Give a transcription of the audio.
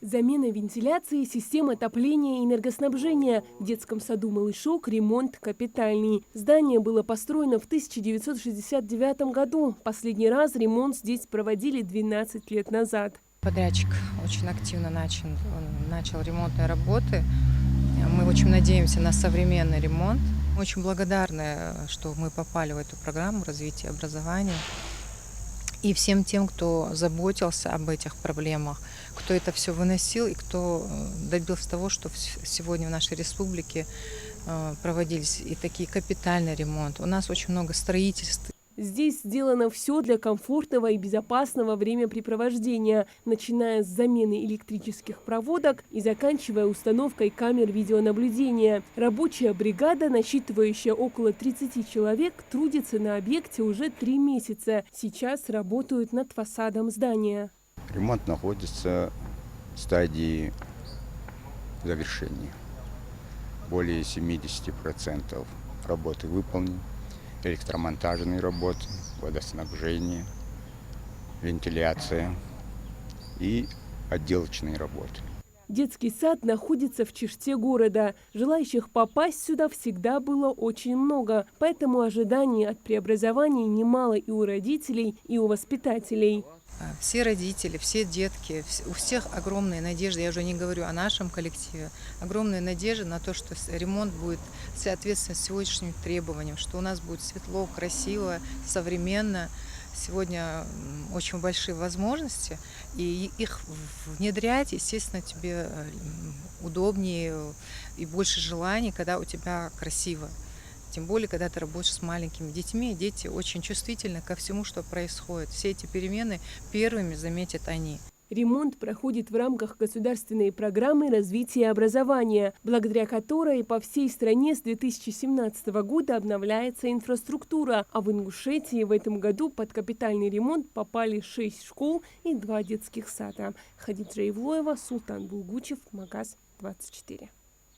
Замена вентиляции, системы отопления и энергоснабжения. В детском саду «Малышок» ремонт капитальный. Здание было построено в 1969 году. Последний раз ремонт здесь проводили 12 лет назад. Подрядчик очень активно начал ремонтные работы. Мы очень надеемся на современный ремонт. Мы очень благодарны, что мы попали в эту программу развития образования. И всем тем, кто заботился об этих проблемах, кто это все выносил и кто добился того, что сегодня в нашей республике проводились и такие капитальный ремонт. У нас очень много строительств. Здесь сделано все для комфортного и безопасного времяпрепровождения, начиная с замены электрических проводок и заканчивая установкой камер видеонаблюдения. Рабочая бригада, насчитывающая около 30 человек, трудится на объекте уже 3 месяца. Сейчас работают над фасадом здания. Ремонт находится в стадии завершения. Более 70% работы выполнены. Электромонтажные работы, водоснабжение, вентиляция и отделочные работы. Детский сад находится в черте города. Желающих попасть сюда всегда было очень много, поэтому ожиданий от преобразований немало и у родителей, и у воспитателей. Все родители, все детки, у всех огромные надежды, я уже не говорю о нашем коллективе, огромные надежды на то, что ремонт будет соответствовать сегодняшним требованиям, что у нас будет светло, красиво, современно. Сегодня очень большие возможности, и их внедрять, естественно, тебе удобнее и больше желаний, когда у тебя красиво. Тем более, когда ты работаешь с маленькими детьми, дети очень чувствительны ко всему, что происходит. Все эти перемены первыми заметят они. Ремонт проходит в рамках государственной программы развития образования, благодаря которой по всей стране с 2017 года обновляется инфраструктура, а в Ингушетии в этом году под капитальный ремонт попали 6 школ и 2 детских сада. Хадиджа Ивлоева, Султан Булгучев, Магаз 24.